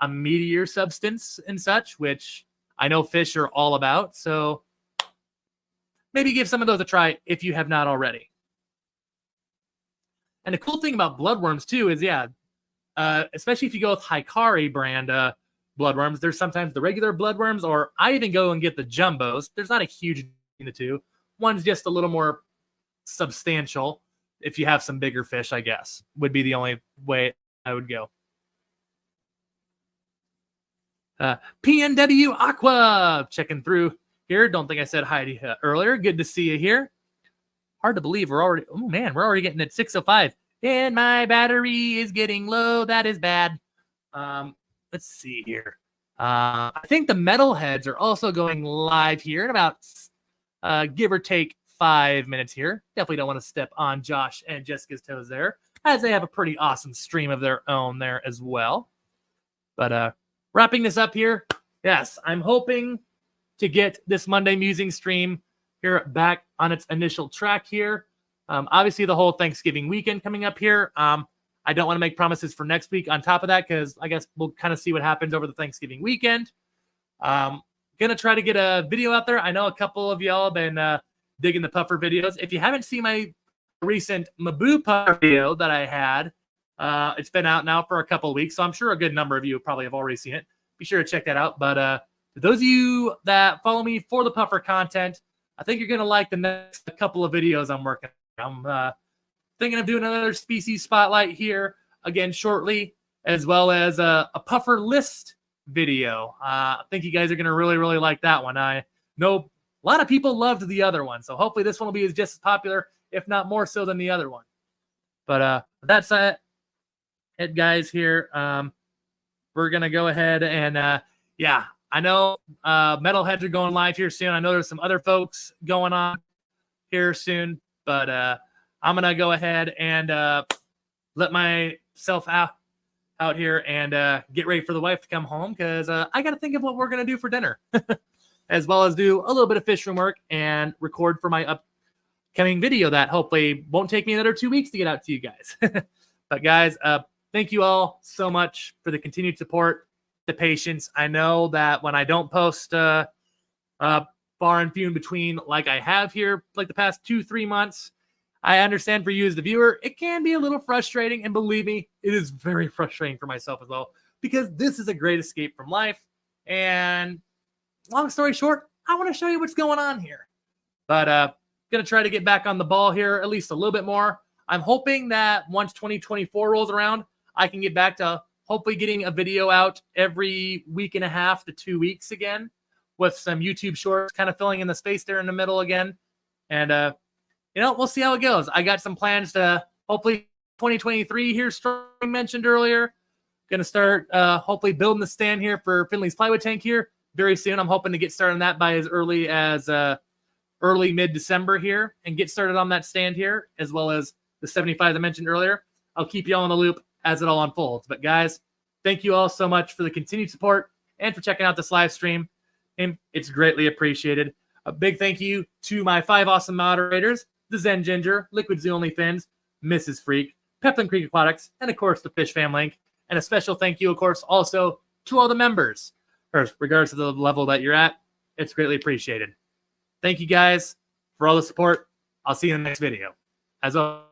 meatier substance and such, which I know fish are all about. So maybe give some of those a try if you have not already. And the cool thing about bloodworms too is, yeah, especially if you go with Hikari brand bloodworms, there's sometimes the regular bloodworms, or I even go and get the jumbos. There's not a huge in the two. One's just a little more substantial. If you have some bigger fish, I guess, would be the only way I would go. PNW Aqua checking through here. Don't think I said hi to you earlier. Good to see you here. Hard to believe we're already, oh man, we're already getting at 6:05. And my battery is getting low. That is bad. Let's see here. I think the metalheads are also going live here in about give or take 5 minutes here. Definitely don't want to step on Josh and Jessica's toes there, as they have a pretty awesome stream of their own there as well. But wrapping this up here, yes, I'm hoping to get this Monday Musing stream here back on its initial track here. Obviously, the whole Thanksgiving weekend coming up here. I don't want to make promises for next week on top of that, because I guess we'll kind of see what happens over the Thanksgiving weekend. Gonna try to get a video out there. I know a couple of y'all have been digging the puffer videos. If you haven't seen my recent Maboo puffer video that I had, it's been out now for a couple of weeks, so I'm sure a good number of you probably have already seen it. Be sure to check that out. But for those of you that follow me for the puffer content, I think you're gonna like the next couple of videos I'm working on. I'm thinking of doing another species spotlight here again shortly, as well as a puffer list video. I think you guys are going to really, really like that one. I know a lot of people loved the other one, so hopefully this one will be just as popular, if not more so than the other one. But that's it, guys, here. We're going to go ahead and, yeah, I know Metalheads are going live here soon. I know there's some other folks going on here soon, but I'm going to go ahead and let myself out here and get ready for the wife to come home, because I got to think of what we're going to do for dinner, as well as do a little bit of fish room work and record for my upcoming video that hopefully won't take me another 2 weeks to get out to you guys. But guys, thank you all so much for the continued support, the patience. I know that when I don't post far and few in between like I have here like the past 2-3 months, I understand for you as the viewer, it can be a little frustrating. And believe me, it is very frustrating for myself as well, because this is a great escape from life. And long story short, I want to show you what's going on here. But going to try to get back on the ball here at least a little bit more. I'm hoping that once 2024 rolls around, I can get back to hopefully getting a video out every week and a half to 2 weeks again, with some YouTube shorts kind of filling in the space there in the middle again. And, we'll see how it goes. I got some plans to hopefully 2023 here, mentioned earlier. Going to start hopefully building the stand here for Finley's plywood tank here very soon. I'm hoping to get started on that by as early as early mid-December here and get started on that stand here, as well as the 75 I mentioned earlier. I'll keep you all in the loop as it all unfolds. But guys, thank you all so much for the continued support and for checking out this live stream. And it's greatly appreciated. A big thank you to my 5 awesome moderators, the Zen Ginger, Liquid Zoo Only Fins, Mrs. Freak, Pepin Creek Aquatics, and of course the FishFam link. And a special thank you, of course, also to all the members, regardless of the level that you're at. It's greatly appreciated. Thank you guys for all the support. I'll see you in the next video. As always,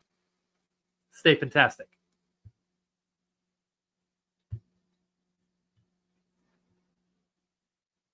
stay fantastic.